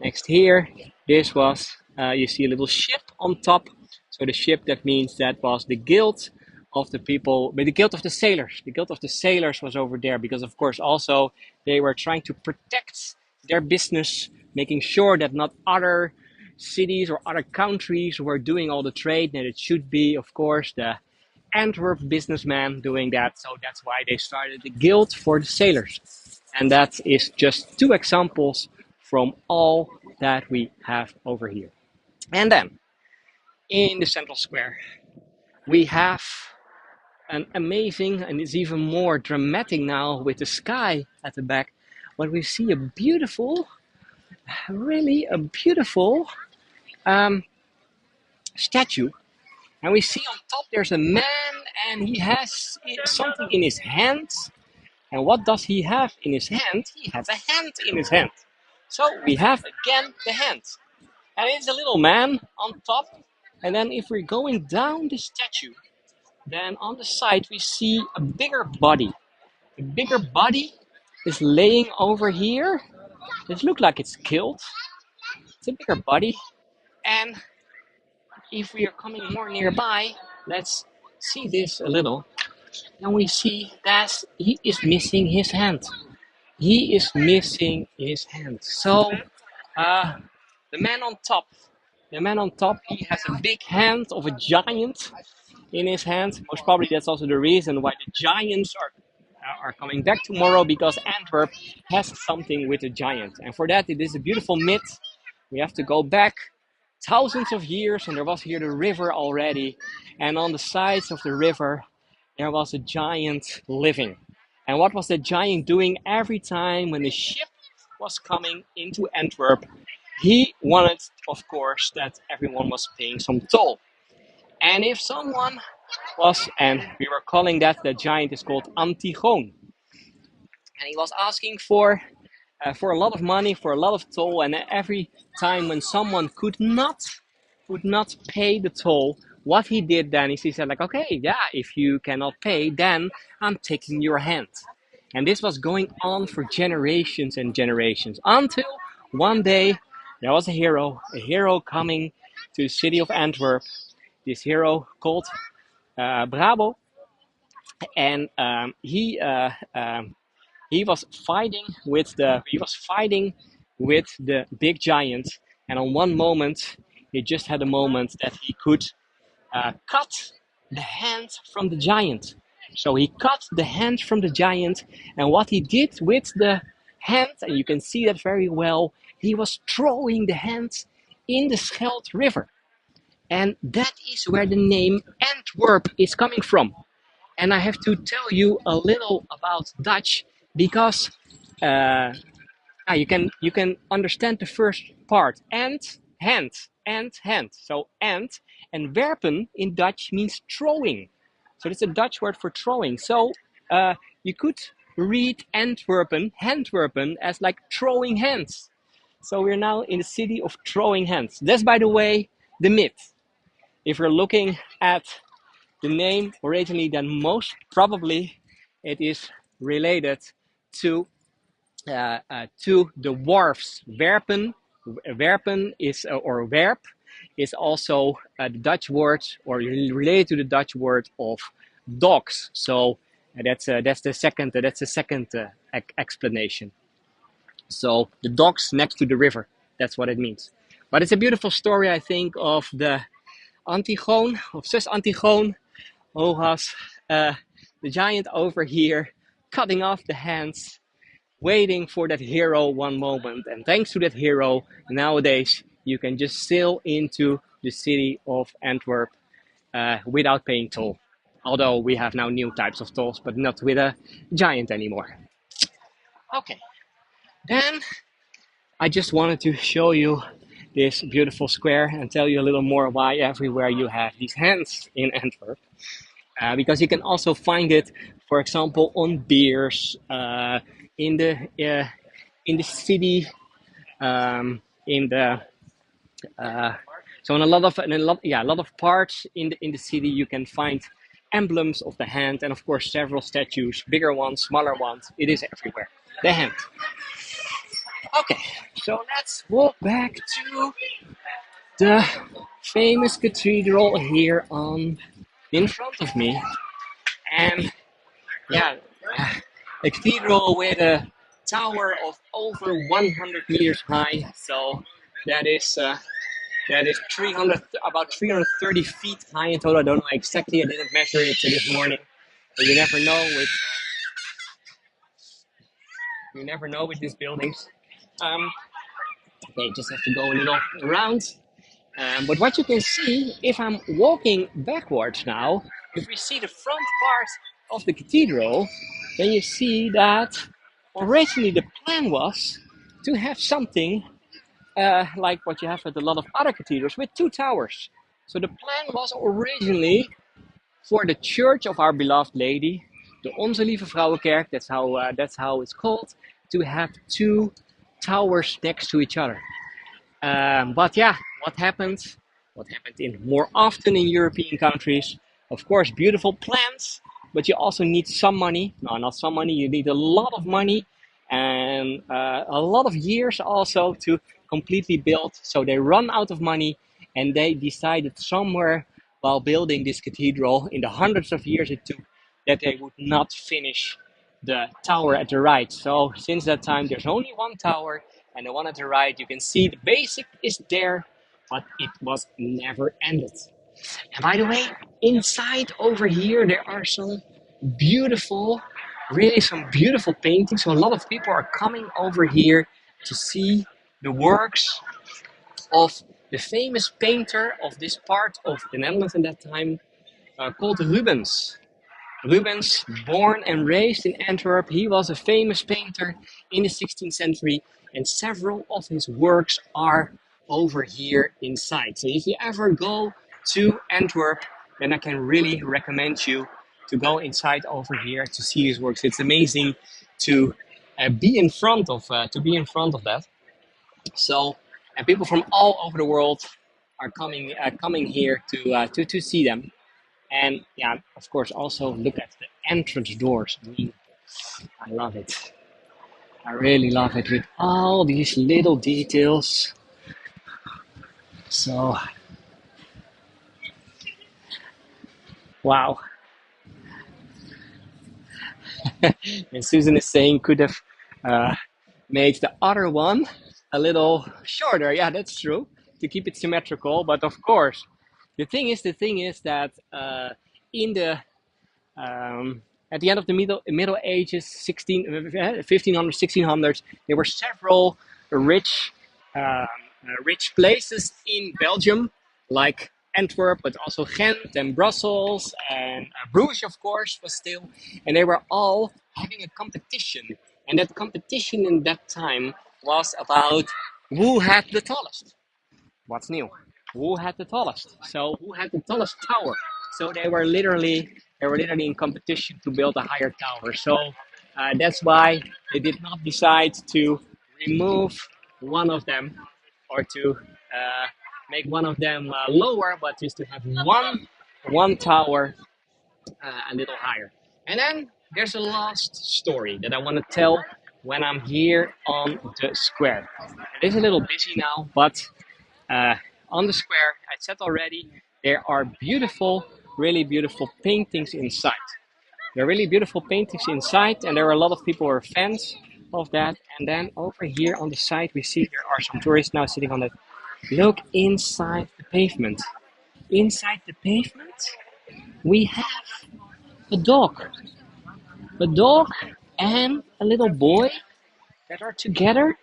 next here. This was, you see a little ship on top. So the ship, that means that was the guild of the people, but the guild of the sailors. The guild of the sailors was over there because, of course, also they were trying to protect their business, making sure that not other cities or other countries were doing all the trade, and it should be, of course, the Antwerp businessman doing that. So that's why they started the guild for the sailors. And that is just two examples from all that we have over here. And then in the central square, we have an amazing, and it's even more dramatic now with the sky at the back, but we see a beautiful, really a beautiful statue. And we see on top there's a man, and he has something in his hands. And what does he have in his hand? He has a hand in his hand. So we have again the hand. And it's a little man on top. And then if we're going down the statue, then on the side we see a bigger body. The bigger body is laying over here. It looks like it's killed. It's a bigger body. And if we are coming more nearby, let's see this a little. And we see that he is missing his hand. He is missing his hand. So uh, the man on top, he has a big hand of a giant in his hand. Most probably that's also the reason why the giants are coming back tomorrow, because Antwerp has something with a giant. And for that, it is a beautiful myth. We have to go back thousands of years, and there was here the river already. And on the sides of the river, there was a giant living. And what was the giant doing every time when the ship was coming into Antwerp? He wanted, of course, that everyone was paying some toll. And if someone was, and we were calling that, the giant is called Antigoon. And he was asking for a lot of money, for a lot of toll, and every time when someone could not pay the toll, what he did then is he said like, okay, yeah, if you cannot pay, then I'm taking your hand. And this was going on for generations and generations until one day there was a hero coming to the city of Antwerp. This hero called Brabo, and he was fighting with the big giant, and on one moment he just had a moment that he could cut the hand from the giant. So he cut the hand from the giant, and what he did with the hand, and you can see that very well, he was throwing the hand in the Scheldt River. And that is where the name Antwerp is coming from. And I have to tell you a little about Dutch because uh, you can understand the first part. And so and werpen in Dutch means throwing. So it's a Dutch word for throwing. So you could read Antwerpen as like throwing hands. So we're now in the city of throwing hands. That's, by the way, the myth. If you're looking at the name originally, then most probably it is related to the wharfs. Werpen is or werp is also the Dutch word, or related to the Dutch word of docks. So that's the second explanation. So the docks next to the river. That's what it means. But it's a beautiful story, I think, of the Antigoon, of Zus Antigoon, who was the giant over here, cutting off the hands, waiting for that hero one moment. And thanks to that hero, nowadays you can just sail into the city of Antwerp without paying toll. Although we have now new types of tolls, but not with a giant anymore. Okay, then I just wanted to show you this beautiful square and tell you a little more why everywhere you have these hands in Antwerp. Because you can also find it, for example, on beers, in the city, in the so in a lot of parts in the city you can find emblems of the hand, and of course several statues, bigger ones, smaller ones. It is everywhere. The hand. Okay, so let's walk back to the famous cathedral here on in front of me, and yeah, a cathedral with a tower of over 100 meters high. So that is uh, that is 300, about 330 feet high in total. I don't know exactly. I didn't measure it this morning. But you never know with these buildings. Um, okay, just have to go a little around. But what you can see, if I'm walking backwards now, if we see the front part of the cathedral, then you see that originally the plan was to have something like what you have at a lot of other cathedrals with two towers. So the plan was originally for the Church of Our Beloved Lady, the Onze Lieve Vrouwenkerk, that's how it's called, to have two towers next to each other. But yeah, what happened? What happened in more often in European countries? Of course, beautiful plans, but you also need some money. No, not some money. You need a lot of money and a lot of years also to completely build. So they run out of money, and they decided somewhere while building this cathedral, in the hundreds of years it took, that they would not finish the tower at the right. So since that time, there's only one tower, and the one at the right, you can see the basic is there, but it was never ended. And by the way, inside over here, there are beautiful, some beautiful paintings. So a lot of people are coming over here to see the works of the famous painter of this part of the Netherlands at that time, called Rubens. Rubens, born and raised in Antwerp, he was a famous painter in the 16th century, and several of his works are over here inside. So if you ever go to Antwerp, then I can really recommend you to go inside over here to see his works. It's amazing to be in front of that. So, and people from all over the world are coming here to see them. And yeah, of course, also look at the entrance doors. I mean, I love it. I really love it with all these little details. So, wow. And Susan is saying could have uh, made the other one a little shorter. Yeah, that's true, to keep it symmetrical. But of course, the thing is that in the at the end of the Middle Ages, 1500s, 1600s, there were several rich, rich places in Belgium, like Antwerp, but also Ghent and Brussels and Bruges, of course, was still, and they were all having a competition. And that competition in that time was about who had the tallest. What's new? Who had the tallest? So who had the tallest tower? So they were literally in competition to build a higher tower. So that's why they did not decide to remove one of them or to make one of them lower, but just to have one tower a little higher. And then there's a last story that I want to tell when I'm here on the square. It is a little busy now, but uh, on the square, I said already, there are beautiful, really beautiful paintings inside. There are really beautiful paintings inside, and there are a lot of people who are fans of that. And then over here on the side, we see there are some tourists now sitting on it. Look inside the pavement. Inside the pavement, we have a dog. A dog and a little boy that are together,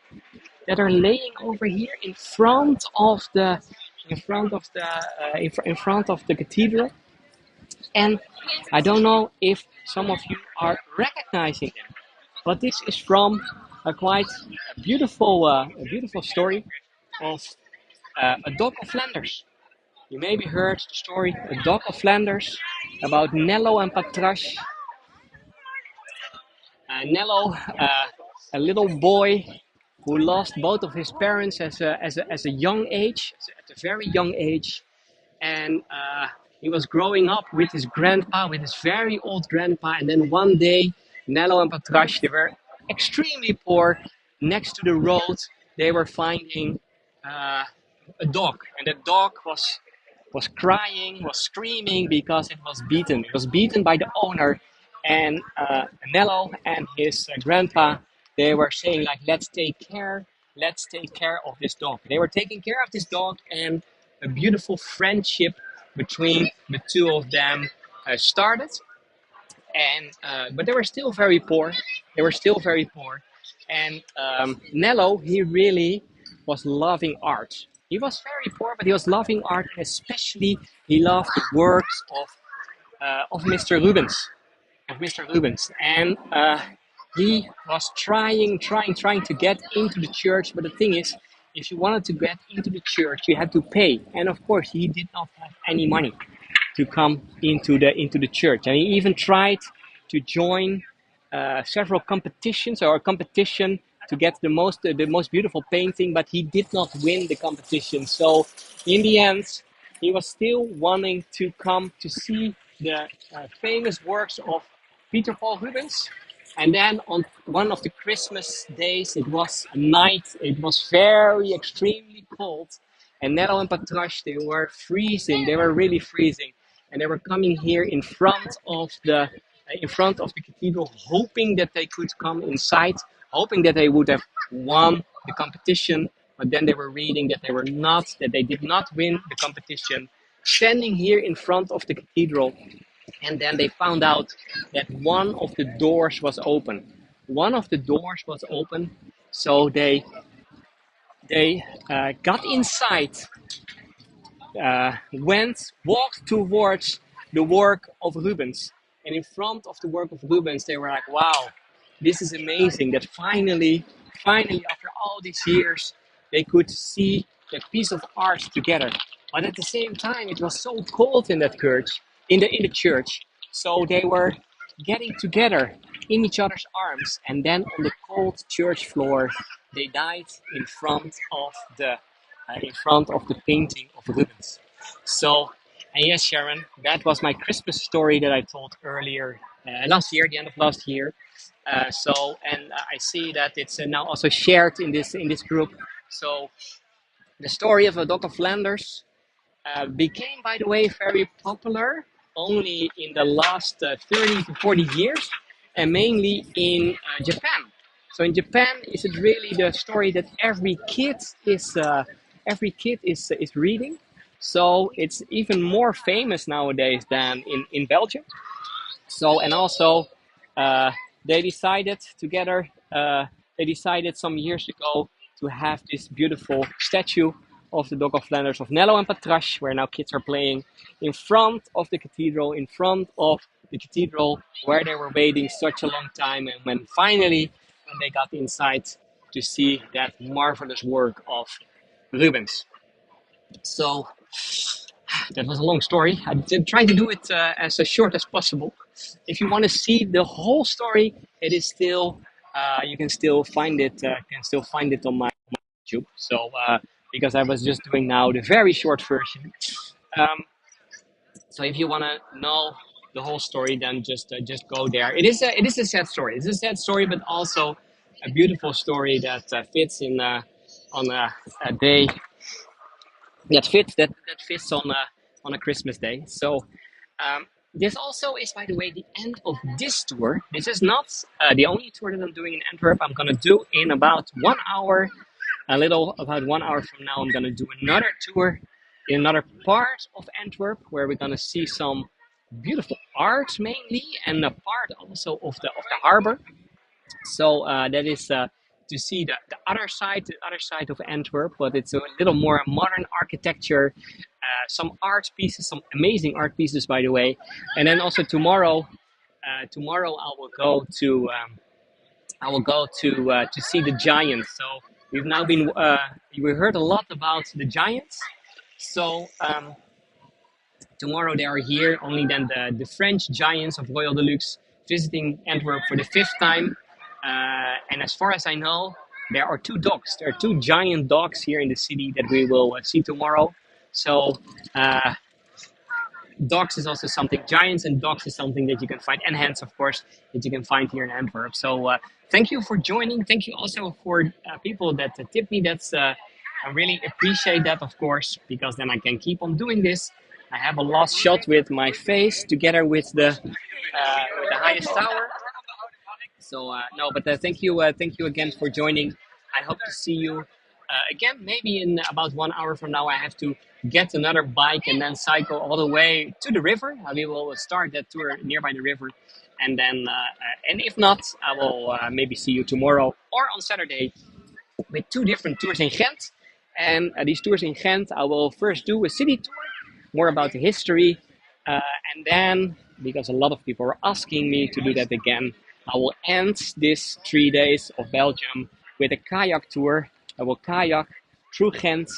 that are laying over here in front of the cathedral. And I don't know if some of you are recognizing them, but this is from a quite beautiful story of a dog of Flanders. You maybe heard the story A Dog of Flanders about Nello and Patrache. Nello, a little boy who lost both of his parents as a young age, at a very young age, and he was growing up with his grandpa, with his very old grandpa, and then one day, Nello and Patrache, they were extremely poor. Next to the road, they were finding uh, a dog, and the dog was crying, was screaming because it was beaten. It was beaten by the owner, and Nello and his grandpa, they were saying like, let's take care of this dog. They were taking care of this dog, and a beautiful friendship between the two of them started. And but they were still very poor. They were still very poor, and Nello, he really was loving art. He was very poor, but he was loving art, and especially he loved the works of Mr. Rubens, and he was trying to get into the church. But the thing is, if you wanted to get into the church, you had to pay, and of course, he did not have any money to come into the church. And he even tried to join several competitions or a competition to get the most beautiful painting, but he did not win the competition. So in the end, he was still wanting to come to see the famous works of Peter Paul Rubens. And then on one of the Christmas days, it was a night, it was very extremely cold. And Nero and Patrash, they were freezing, they were really freezing. And they were coming here in front of the cathedral, hoping that they could come inside, hoping that they would have won the competition. But then they were reading that they did not win the competition, standing here in front of the cathedral. And then they found out that one of the doors was open. One of the doors was open, so they got inside, walked towards the work of Rubens, and in front of the work of Rubens, they were like, "Wow, this is amazing! That finally, after all these years, they could see that piece of art together." But at the same time, it was so cold in that church, in the church, so they were getting together in each other's arms, and then on the cold church floor, they died in front of the painting of Rubens. So, and yes, Sharon, that was my Christmas story that I told earlier last year, the end of last year. I see that it's now also shared in this group. So the story of a dog of Flanders became, by the way, very popular only in the last 30 to 40 years, and mainly in Japan. So in Japan, is it really the story that every kid is reading? So it's even more famous nowadays than in Belgium. So and also uh, they decided together. They decided some years ago to have this beautiful statue of the Dock of Flanders of Nello and Patrache, where now kids are playing in front of the cathedral, in front of the cathedral where they were waiting such a long time, and when they got inside to see that marvelous work of Rubens. So that was a long story. I did try to do it as short as possible. If you want to see the whole story, it is still you can still find it. On my YouTube. So because I was just doing now the very short version. Um, so if you want to know the whole story, then just go there. It is a sad story. It's a sad story, but also a beautiful story that fits in on a day that fits on a Christmas day. So this also is, by the way, the end of this tour. This is not the only tour that I'm doing in Antwerp. I'm gonna do in about 1 hour, about 1 hour from now. I'm gonna do another tour in another part of Antwerp where we're gonna see some beautiful art mainly, and a part also of the harbor. So that is to see the other side of Antwerp, but it's a little more modern architecture, some art pieces, some amazing art pieces, by the way. And then also tomorrow I will go to see the giants. So we've now been we heard a lot about the giants. So tomorrow they are here. Only then the French giants of Royal Deluxe visiting Antwerp for the fifth time. And as far as I know, there are two dogs. There are two giant dogs here in the city that we will see tomorrow. So uh, dogs is also something. Giants and dogs is something that you can find, and hens, of course, that you can find here in Antwerp. So thank you for joining. Thank you also for people that tip me. I really appreciate that, of course, because then I can keep on doing this. I have a last shot with my face together with the highest tower. So no, but thank you again for joining. I hope to see you again, maybe in about 1 hour from now. I have to get another bike and then cycle all the way to the river. We will start that tour nearby the river, and then and if not, I will maybe see you tomorrow or on Saturday with two different tours in Ghent. And these tours in Ghent, I will first do a city tour, more about the history, uh, and then, because a lot of people are asking me to do that again, I will end this 3 days of Belgium with a kayak tour. I will kayak through Ghent,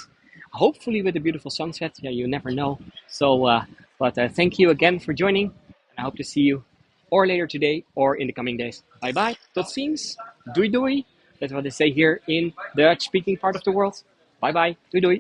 hopefully with a beautiful sunset. Yeah, you never know. So, but thank you again for joining, and I hope to see you or later today or in the coming days. Bye bye. Tot ziens. Doei doei. That's what they say here in the Dutch speaking part of the world. Bye bye. Doei doei.